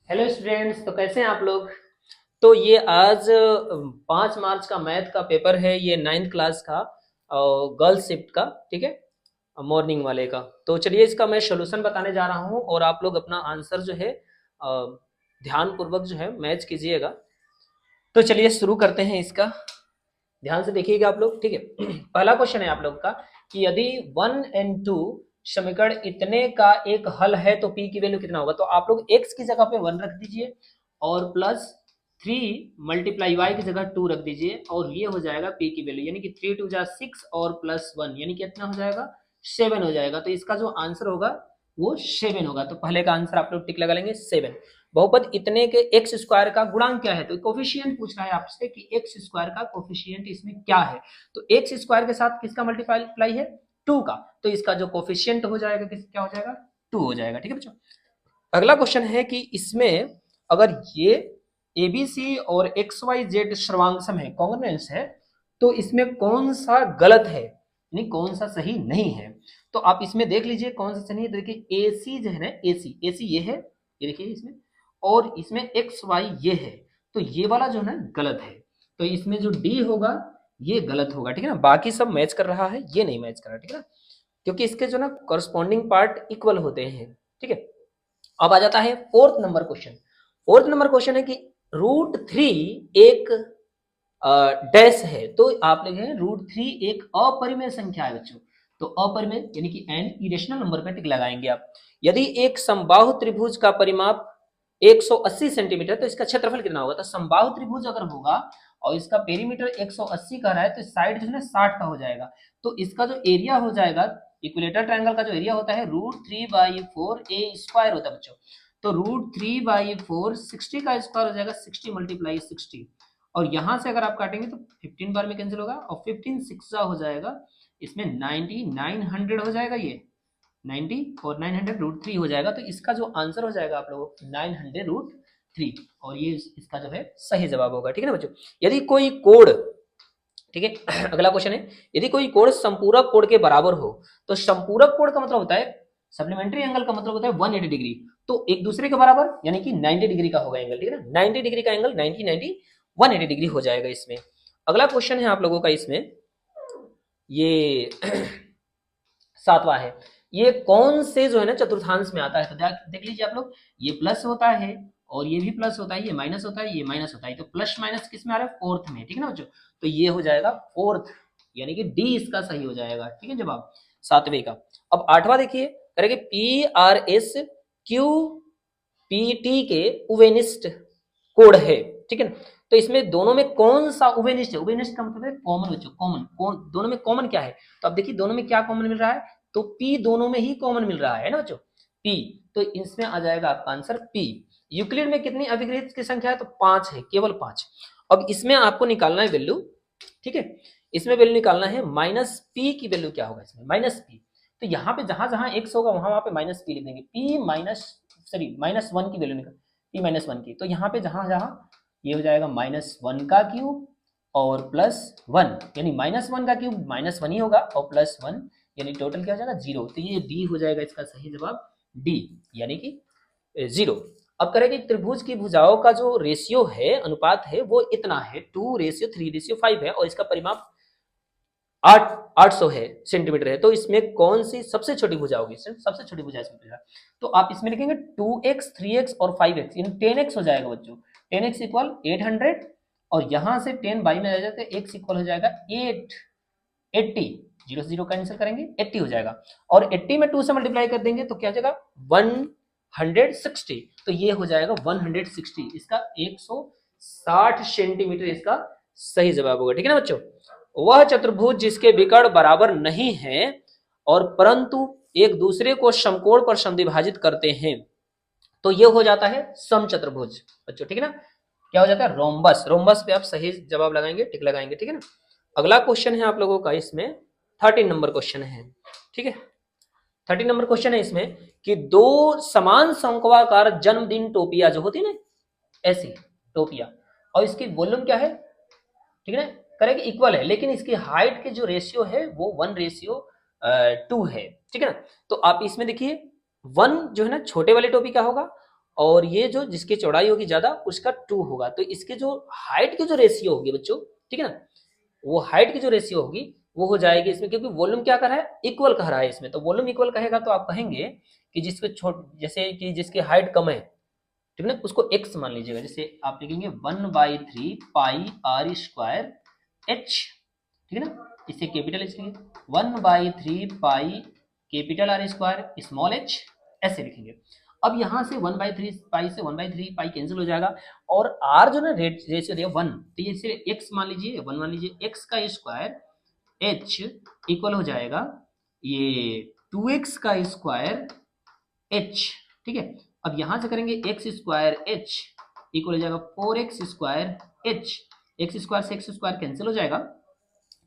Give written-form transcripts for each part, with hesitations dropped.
Hello students, तो कैसे हैं आप लोग। तो ये आज 5 मार्च का मैथ का पेपर है, ये 9th क्लास का गर्ल्स शिफ्ट का। ठीक है, मॉर्निंग वाले का। तो चलिए इसका मैं सोल्यूशन बताने जा रहा हूँ और आप लोग अपना आंसर जो है ध्यान पूर्वक जो है मैच कीजिएगा। तो चलिए शुरू करते हैं इसका। ध्यान से देखिएगा आप लोग। ठीक है, पहला क्वेश्चन है आप लोग का कि यदि 1 और 2 समीकरण इतने का एक हल है तो p की वैल्यू कितना होगा। तो आप लोग x की जगह पे 1 रख दीजिए और प्लस 3 × y की जगह 2 रख दीजिए और ये हो जाएगा p की वैल्यू, यानी कि 3 × 2 = 6 और प्लस 1 यानी कितना हो जाएगा 7 हो जाएगा। तो इसका जो आंसर होगा वो 7 होगा। तो पहले का आंसर आप लोग टिक लगा लेंगे 7। बहुपद इतने के एक्स स्क्वायर का गुणांक क्या है। तो कोफिशिएंट पूछ रहा है आपसे कि एक्स स्क्वायर का कोफिशिएंट इसमें क्या है। तो एक्स स्क्वायर के साथ किसका मल्टीप्लाई है 2 का। तो इसका जो कोफिशिएंट हो जाएगा क्या हो जाएगा 2 हो जाएगा। ठीक है बच्चों, अगला क्वेश्चन है कि इसमें अगर ये एबीसी और एक्स वाई जेड सर्वांग है, कॉन्ग्रुएंस है, तो इसमें कौन सा गलत है यानी कौन सा सही नहीं है। तो आप इसमें देख लीजिए कौन सा सही है। देखिए एसी जो है ना, एसी एसी ये है, ये देखिए इसमें, और इसमें एक्स वाई ये है, तो ये वाला जो है ना गलत है। तो इसमें जो डी होगा ये गलत होगा। ठीक है ना, बाकी सब मैच कर रहा है, ये नहीं मैच कर रहा। ठीक है ना, क्योंकि इसके जो ना करस्पॉन्डिंग पार्ट इक्वल होते हैं। ठीक है, अब आ जाता है fourth number question. Fourth number question है कि √3 एक डैश है। तो आप लिखे √3 एक अपरिमेय संख्या है बच्चों। तो अपरिमेय यानी कि एन इरेशनल नंबर पे टिक लगाएंगे आप। यदि एक समबाहु त्रिभुज का परिमाप 180 सेंटीमीटर, तो इसका क्षेत्रफल कितना होगा। तो समबाहु त्रिभुज अगर होगा और इसका पेरीमीटर 180 का रहा है तो साइड जो है ना 60 का हो जाएगा। तो इसका जो एरिया हो जाएगा, इक्विलेटर ट्रायंगल का जो एरिया होता है √3/4 ए स्क्वायर होता है बच्चों। तो √3/4 60 का स्क्वायर हो जाएगा, 60 × 60। और यहां से अगर आप काटेंगे तो 15 बार में कैंसिल होगा और 15 6 हो जाएगा, इसमें 90 900 हो जाएगा, ये 90 और 900 √3 हो जाएगा। तो इसका जो आंसर हो जाएगा आप लोगों को 900 √3, और ये इसका जो है सही जवाब होगा। ठीक है ना बच्चों, यदि कोई कोण, ठीक है अगला क्वेश्चन है, यदि कोई कोण संपूरक कोण के बराबर हो। तो संपूरक कोण का मतलब होता है, सप्लीमेंट्री एंगल का मतलब होता है 180 डिग्री। तो एक दूसरे के बराबर यानी कि 90 डिग्री का होगा एंगल। ठीक है ना, 90 डिग्री का एंगल 90 90 180 डिग्री हो जाएगा इसमें। अगला क्वेश्चन है आप लोगों का इसमें, ये सातवां है, ये कौन से जो है ना चतुर्थांश में आता है। तो देख लीजिए आप लोग, ये प्लस होता है और ये भी प्लस होता है, ये माइनस होता है, ये माइनस होता है। तो प्लस माइनस किस में आ रहा है फोर्थ में। ठीक है ना बच्चों, तो ये हो जाएगा फोर्थ, यानी कि डी इसका सही हो जाएगा। ठीक है जवाब सातवें का। अब आठवां देखिए, करेंगे PRSQ PT के उवेनिस्ट कोड है। ठीक है ना, तो इसमें दोनों में कौन सा उवेनिस्ट है। उवेनिस्ट का मतलब है कॉमन बच्चों, कॉमन दोनों में कॉमन क्या है। तो अब देखिए दोनों में क्या कॉमन मिल रहा है, तो P दोनों में ही कॉमन मिल रहा है ना बच्चों, P। तो इसमें आ जाएगा आपका आंसर P। यूक्लिड में कितनी अभिग्रहित की संख्या है, तो 5 है, केवल 5। अब इसमें आपको निकालना है वैल्यू। ठीक है, इसमें वैल्यू निकालना है -P की वैल्यू क्या होगा इसमें, -P। तो यहाँ पे जहां जहां x होगा वहां पे -P लिख देंगे। P माइनस सॉरी -1 की वैल्यू निकाल, P -1 की। तो यहाँ पे जहां जहां ये हो जाएगा -1 का क्यूब और +1, यानी -1 का क्यूब -1 ही होगा और +1 यानी टोटल क्या हो जाएगा 0। तो ये डी हो जाएगा इसका सही जवाब, डी यानी कि 0। अब करेंगे त्रिभुज की भुजाओं का जो रेशियो है, अनुपात है, वो इतना है 2:3:5 है और इसका परिमाप 800 है सेंटीमीटर है। तो इसमें कौन सी सबसे छोटी भुजा होगी, सबसे छोटी भुजा इसमें पूछा। तो आप इसमें लिखेंगे 2x 3x और 5x, यानी 10x हो जाएगा बच्चों। 10x इक्वल 800 और यहां से 10 बाई में आ जाते हैं, x इक्वल हो जाएगा 80, 0 से 0 कैंसिल करेंगे 80 हो जाएगा, और 80 में 2 से मल्टीप्लाई कर देंगे तो क्या हो जाएगा 160। तो ये हो जाएगा 160, इसका 160 सेंटीमीटर इसका सही जवाब होगा। ठीक है ना बच्चों, वह चतुर्भुज जिसके विकर्ण बराबर नहीं है और परंतु एक दूसरे को समकोण पर समद्विभाजित करते हैं, तो ये हो जाता है समचतुर्भुज बच्चों। ठीक है ना, क्या हो जाता है रोम्बस। रोम्बस पे आप सही जवाब लगाएंगे, टिक लगाएंगे। ठीक है ना, अगला क्वेश्चन है आप लोगों का इसमें 13 नंबर क्वेश्चन है। ठीक है, 13 नंबर क्वेश्चन है इसमें कि दो समान शंक्वाकार जन्मदिन टोपिया जो होती है ना, ऐसी टोपिया, और इसकी वॉल्यूम क्या है, ठीक है ना, करेक्ट इक्वल है, लेकिन इसकी हाइट के जो रेशियो है वो 1:2 है। ठीक है ना, तो आप इसमें देखिए 1 जो है ना छोटे वाले टोपी का होगा और ये जो जिसकी चौड़ाई होगी ज्यादा उसका 2 होगा। तो इसके जो हाइट की जो रेशियो होगी बच्चों, ठीक है ना, वो हाइट की जो रेशियो होगी वो हो जाएगी इसमें, क्योंकि वॉल्यूम क्या कर रहा है, इक्वल कह रहा है इसमें। तो वॉल्यूम इक्वल कहेगा तो आप कहेंगे कि जिसके जैसे कि जिसकी हाइट कम है, ठीक है ना, उसको x मान लीजिएगा। जैसे आप लिखेंगे 1/3 पाई आर स्क्वायर एच, ठीक है ना, इसे कैपिटल एच लिखेंगे, 1/3 pi capital R square small H, ऐसे लिखेंगे। अब यहाँ से 1/3 पाई से 1/3 पाई कैंसिल हो जाएगा, और आर जो ना रेशियो दिया 1, तो ये इसे x मान लीजिए, 1 मान लीजिए, x का स्क्वायर h इक्वल हो जाएगा ये 2x का स्क्वायर h, ठीक है। अब यहां से करेंगे x स्क्वायर h इक्वल हो जाएगा 4x square h, x square से x स्क्वायर कैंसिल हो जाएगा,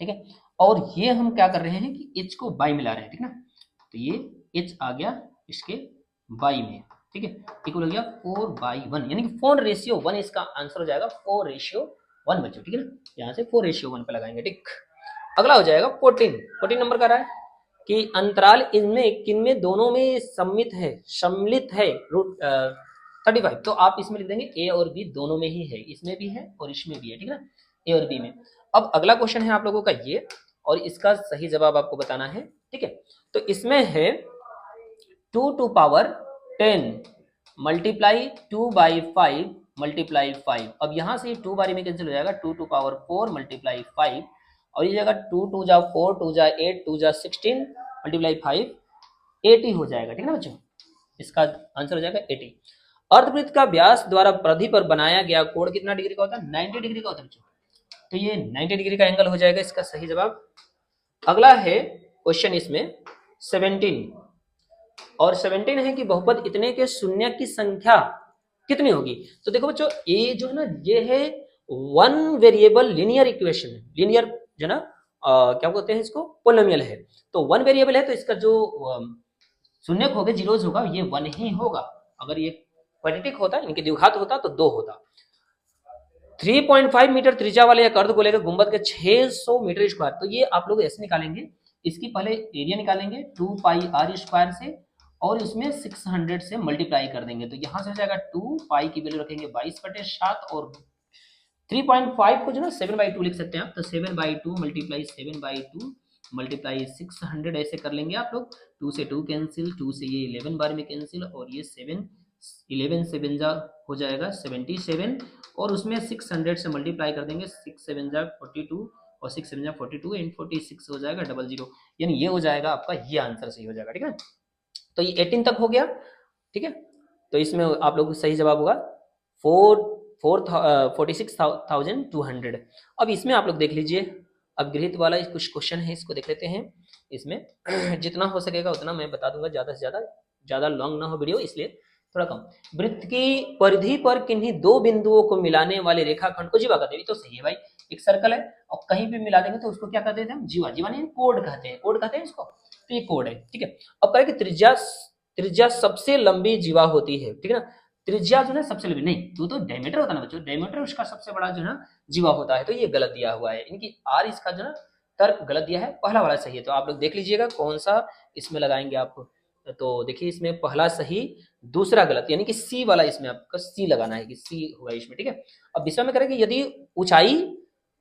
ठीक है। और ये हम क्या कर रहे हैं कि h को बाई में ला रहे हैं, ठीक है ना, तो ये h आ गया इसके बाई में, ठीक है, इक्वल हो गया 4/1, यानी कि 4:1 इसका आंसर हो जाएगा, 4:1 बच्चों, ठीक है ना, यहाँ से 4:1 पे लगाएंगे, ठीक। अगला हो जाएगा 14 नंबर का रहा है कि अंतराल इनमें किनमें दोनों में सम्मिलित है रूट 35। तो आप इसमें लिख देंगे ए और बी दोनों में ही है, इसमें भी है और इसमें भी है, ठीक है ना, ए और बी में। अब अगला क्वेश्चन है आप लोगों का ये, और इसका सही जवाब आपको बताना है, ठीक है। तो इसमें है 2 to power 10 मल्टीप्लाई 2/5 मल्टीप्लाई 5। अब यहाँ से 2 बारी में कैंसिल हो जाएगा, 2 to power 4 मल्टीप्लाई 5, और ये जगह 2 2 जा 4 2 जा 8 2 जा 16 मल्टीप्लाई 5 80 हो जाएगा, ठीक है ना बच्चों, इसका आंसर हो जाएगा 80। अर्धवृत्त का व्यास द्वारा परिधि पर बनाया गया कोण कितना डिग्री का होता है, 90 डिग्री का होता है बच्चों, तो ये 90 डिग्री का एंगल हो जाएगा इसका सही जवाब। अगला है क्वेश्चन इसमें 17, और 17 है कि बहुपद इतने के शून्य की संख्या कितनी होगी। तो देखो बच्चों, ये जो है ना, ये है one variable linear equation, linear जो ना क्या बोलते हैं इसको, पोलिनोमियल है। तो वन वेरिएबल है तो इसका जो शून्य होगा, जीरोज होगा, ये 1 ही होगा। अगर ये क्वाड्रेटिक होता, इनके द्विघात होता तो 2 होता। 3.5 मीटर त्रिज्या वाले एक अर्धगोले के गुंबद के 600 मीटर स्क्वायर, तो ये आप लोग ऐसे निकालेंगे, इसकी पहले एरिया निकालेंगे 2 पाई आर स्क्वायर से, और इसमें 600 से मल्टीप्लाई कर देंगे, तो यहां से हो जाएगा 2 पाई की वैल्यू रखेंगे 22/7, और 3.5 को जो ना 7/2 लिख सकते हैं आप, तो 7/2 मल्टीप्लाई 7/2 मल्टीप्लाई 600 ऐसे कर लेंगे आप लोग। 2 से 2 कैंसिल, 2 से ये 11 बार में कैंसिल, और ये 7 11 7 जा हो जाएगा 77, और उसमें 600 से मल्टीप्लाई कर देंगे, 6 7 जा 42, और 6 7 जा 42 एंड 46 हो जाएगा 00, यानी ये हो जाएगा आपका, ये आंसर सही हो जाएगा, ठीक है। तो ये 18 तक हो गया, ठीक है। तो इसमें आप लोग सही जवाब होगा 46,200। अब इसमें आप लोग देख लीजिए, अब गृहित वाला कुछ क्वेश्चन है, इसको देख लेते हैं। इसमें जितना हो सकेगा उतना मैं बता दूंगा, ज्यादा से ज्यादा लॉन्ग ना हो वीडियो, इसलिए थोड़ा कम। वृत्त की परिधि पर किन्हीं दो बिंदुओं को मिलाने वाले रेखाखंड को जीवा कहते हैं। तो सही है भाई, एक सर्कल है और कहीं भी मिला देंगे तो उसको क्या कहते हैं हम, जीवा। जीवा नहीं, कोड कहते हैं, कोड कहते हैं इसको, तो ये कोड है, ठीक है। अब कहें कि त्रिज्या सबसे लंबी जीवा होती है, ठीक है ना। त्रिज्या जो है सबसे लंबी नहीं, तो डायमीटर होता है ना बच्चों, डायमीटर उसका सबसे बड़ा जो है जीवा होता है, तो ये गलत दिया हुआ है, इनकी आर इसका जो है तर्क गलत दिया है, पहला वाला सही है। तो आप लोग देख लीजिएगा कौन सा इसमें लगाएंगे आप। तो देखिए इसमें पहला सही, दूसरा गलत, यानी कि सी वाला इसमें आपका सी लगाना है कि सी होगा इसमें, ठीक है। अब विषय में करेंगे यदि ऊंचाई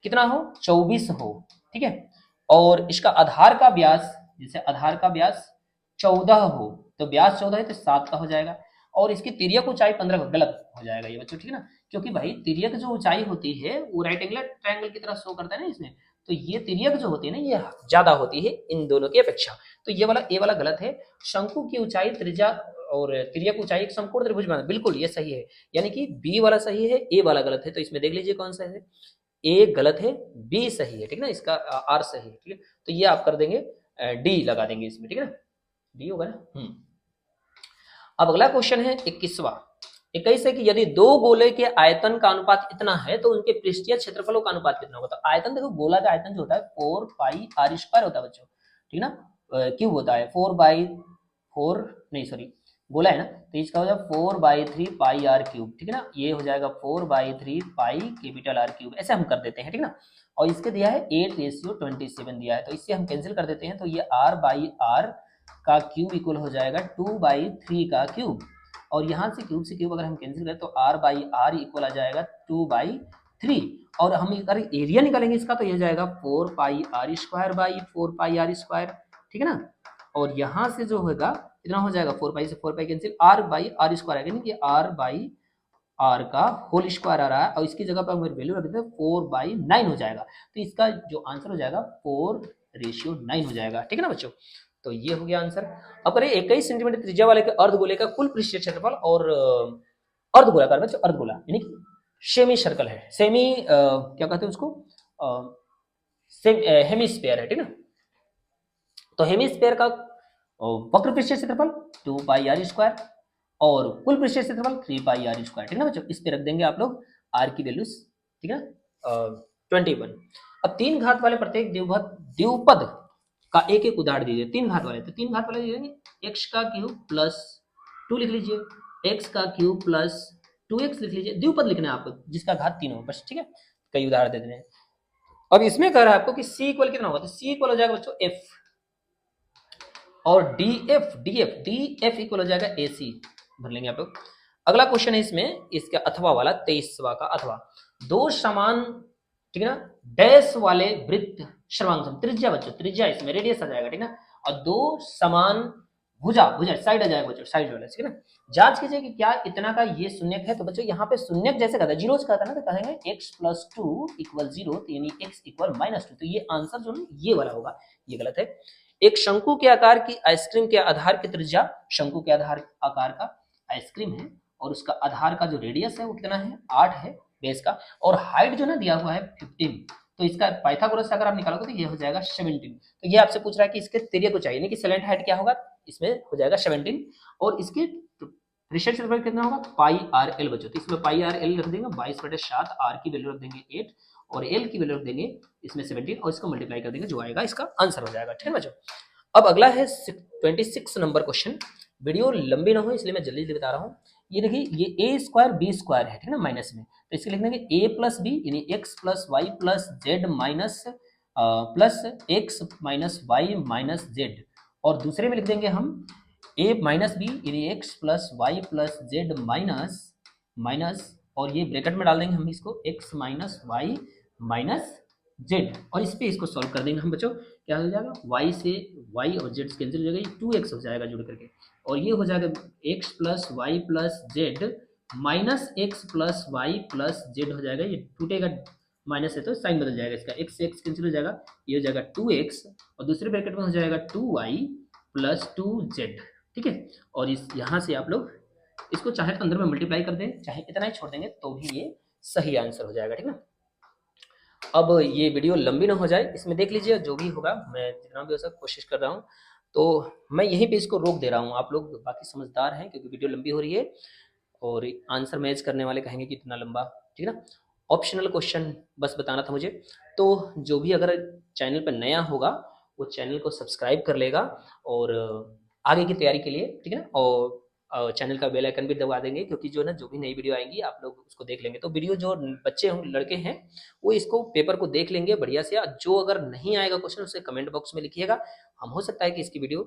कितना हो, 24 हो, ठीक है, और इसका आधार का व्यास, जैसे आधार का व्यास 14 हो, तो व्यास 14 है तो 7 का हो जाएगा, और इसकी तिर्यक ऊंचाई 15 गलत हो जाएगा ये बच्चों, ठीक है ना, क्योंकि भाई तिर्यक जो ऊंचाई होती है वो राइट एंगल ट्रायंगल की तरह शो करता है ना इसमें, तो ये तिर्यक जो होती है ना ये ज्यादा होती है इन दोनों की अपेक्षा, तो ये वाला ए वाला गलत है। शंकु की ऊंचाई, त्रिज्या और तिर्यक ऊंचाई एक समकोण त्रिभुज बना, बिल्कुल ये सही है, यानी कि बी वाला सही है, ए वाला गलत है। तो इसमें देख लीजिए कौन सा है, ए गलत है, बी सही है, ठीक है ना, इसका आर सही है, ठीक है। तो ये आप कर देंगे डी लगा देंगे इसमें, ठीक है ना, डी होगा ना। अब अगला क्वेश्चन है 21वां। 21 है कि यदि दो गोले के आयतन का अनुपात इतना है तो उनके पृष्ठीय क्षेत्रफलों का अनुपात कितना होगा। तो आयतन देखो, गोला का आयतन जो होता है 4 पाई आर स्क्वायर होता है बच्चों, ठीक है ना, क्यूब होता है 4/4 नहीं सॉरी गोला है ना, तो इसका हो जाएगा 4/3 पाई आर क्यूब, ठीक है ना, ये हो जाएगा 4/3 पाई कैपिटल आर क्यूब, ऐसे हम कर देते हैं, ठीक है ना। और इसके दिया है 8:27 दिया है, तो इससे हम कैंसिल कर देते हैं, तो ये r/r का क्यूब इक्वल हो जाएगा 2/3 का क्यूब, और यहाँ से क्यूब अगर हम कैंसिल करें तो r बाई आर इक्वल आ जाएगा 2/3, और हम अगर एरिया निकालेंगे इसका तो यह जाएगा 4 pi R square by 4 pi R square, ठीक है ना। और यहाँ से जो होगा इतना हो जाएगा 4 पाई से 4 pi cancel, r by r square आएगा, यानी कि r बाई आर का होल स्क्वायर आ रहा है, और इसकी जगह पर अगर वैल्यू रख देते हैं 4/9 हो जाएगा। तो इसका जो आंसर हो जाएगा 4:9 हो जाएगा, ठीक है ना बच्चों। तो ये हो गया आंसर। अब करें 21 सेंटीमीटर त्रिज्या वाले के अर्धगोले का कुल पृष्ठीय क्षेत्रफल और अर्धगोलाकार बच्चों, अर्धगोला यानी कि सेमी सर्कल है, सेमी क्या कहते हैं उसको, हेमिस्फीयर है, ठीक ना। तो हेमिस्फीयर का वक्र पृष्ठीय क्षेत्रफल 2 पाई आर स्क्वायर और कुल पृष्ठीय क्षेत्रफल 3 पाई आर स्क्वायर, ठीक है ना बच्चों। इस पे रख देंगे आप लोग आर की वैल्यूज, ठीक है, 21। अब तीन घात वाले प्रत्येक द्विपद का एक एक उदाहरण दीजिए। तीन घात वाले, तो तीन घात वाले दीजिए, एक्स का क्यूब प्लस 2 लिख लीजिए, एक्स का क्यूब प्लस 2x लिख लीजिए। द्विपद लिखना है आपको जिसका घात 3 हो बस, ठीक है। कई उदाहरण दे देने हैं। अब इसमें कह रहा है आपको कि c इक्वल कितना होगा, तो c इक्वल हो जाएगा बच्चों f, और df इक्वल हो जाएगा ac, भर लेंगे आप लोग। अगला क्वेश्चन है इसमें, इसका अथवा वाला 23वां का अथवा, दो समान, ठीक है ना, डैश वाले वृत्त सर्वांग त्रिज्या बच्चों, त्रिज्या इसमें रेडियस आ जाएगा, ठीक है ना, और दो समान भुजा साइड आ जाएगा बच्चों, साइड वाला, ठीक है ना। जांच कीजिए कि क्या इतना का ये शून्यक है। तो बच्चों यहाँ पे शून्यक जैसे कहता है, जीरोस कहता है ना, तो कहेंगे x प्लस 2 इक्वल 0, यानी x इक्वल -2। तो ये आंसर जो है ये वाला होगा, ये गलत है। एक शंकु के आकार की आइसक्रीम के आधार की त्रिज्या, शंकु के आकार का आइसक्रीम है, और उसका आधार का जो रेडियस है वो कितना है, 8 है बेस का, और हाइट जो ना दिया हुआ है 15। तो इसका पाइथागोरस से अगर आप निकालोगे तो ये हो जाएगा 17। तो ये आपसे पूछ रहा है कि इसके त्रिज्या को चाहिए, यानी कि सेलेंट हाइट क्या होगा, इसमें हो जाएगा 17, और इसके पृष्ठीय क्षेत्रफल कितना होगा, पाई आर एल बच्चों। तो इसमें पाई आर एल रख देंगे 22/7, आर की वैल्यू रख देंगे 8, और एल की वैल्यू रख देंगे इसमें 17, और इसको मल्टीप्लाई कर देंगे, जो आएगा इसका आंसर हो जाएगा, ठीक है बच्चों। अब अगला है 26 नंबर क्वेश्चन। वीडियो लंबी ना हो इसलिए मैं जल्दी बता रहा हूँ। ये देखिए, ये ए स्क्वायर बी स्क्वायर है, ठीक है ना, माइनस में, तो इसके लिख देंगे ए प्लस बी, यानी X plus Y plus Z minus plus X minus Y minus Z, और दूसरे में लिख देंगे हम ए माइनस बी, यानी X plus Y plus Z minus minus, और ये ब्रैकेट में डाल देंगे हम इसको X minus Y minus Z, और इस पे इसको सॉल्व कर देंगे हम बच्चों। क्या हो जाएगा, y से y और z कैंसिल हो जाएगा, 2x हो जाएगा जुड़ करके, और ये हो जाएगा x plus Y plus Z minus X plus Y plus Z हो जाएगा। ये टूटेगा, माइनस है तो साइन बदल जाएगा इसका, x से x कैंसिल हो जाएगा, ये हो जाएगा 2x, और दूसरे ब्रैकेट में हो जाएगा 2y प्लस 2z, ठीक है। और इस यहाँ से आप लोग इसको चाहे तो अंदर में मल्टीप्लाई कर दें, चाहे इतना ही छोड़ देंगे तो भी ये सही आंसर हो जाएगा, ठीक है ना। अब ये वीडियो लंबी ना हो जाए, इसमें देख लीजिए जो भी होगा, मैं जितना भी हो सके कोशिश कर रहा हूँ, तो मैं यहीं पे इसको रोक दे रहा हूँ। आप लोग बाकी समझदार हैं क्योंकि वीडियो लंबी हो रही है, और आंसर मैच करने वाले कहेंगे कि इतना लंबा, ठीक है ना। ऑप्शनल क्वेश्चन बस बताना था मुझे। तो जो भी अगर चैनल पर नया होगा वो चैनल को सब्सक्राइब कर लेगा, और आगे की तैयारी के लिए, ठीक है ना, और चैनल का बेल आइकन भी दबा देंगे, क्योंकि जो ना जो भी नई वीडियो आएंगी आप लोग उसको देख लेंगे। तो वीडियो जो बच्चे होंगे, लड़के हैं, वो इसको पेपर को देख लेंगे बढ़िया से। जो अगर नहीं आएगा क्वेश्चन उसे कमेंट बॉक्स में लिखिएगा, हम हो सकता है कि इसकी वीडियो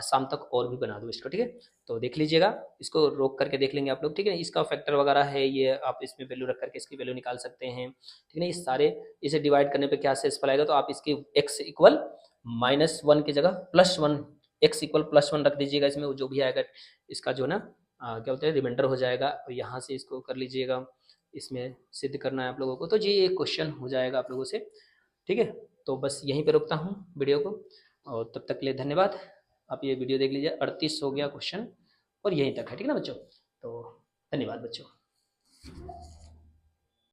शाम तक और भी बना दूँ इसको, ठीक है। तो देख लीजिएगा, इसको रोक करके देख लेंगे आप लोग, ठीक है। इसका फैक्टर वगैरह है, ये आप इसमें वैल्यू रख करके इसकी वैल्यू निकाल सकते हैं, ठीक है ना। इस सारे इसे डिवाइड करने पे क्या शेषफल आएगा, तो आप इसकी x इक्वल -1 की जगह +1, x इक्वल +1 रख दीजिएगा, इसमें जो भी आएगा इसका जो ना क्या बोलते हैं रिमाइंडर हो जाएगा, और यहाँ से इसको कर लीजिएगा, इसमें सिद्ध करना है आप लोगों को। तो ये एक क्वेश्चन हो जाएगा आप लोगों से, ठीक है। तो बस यहीं पे रुकता हूँ वीडियो को, और तब तक के लिए धन्यवाद। आप ये वीडियो देख लीजिए, 38 हो गया क्वेश्चन, और यहीं तक है, ठीक है ना बच्चों। तो धन्यवाद बच्चों।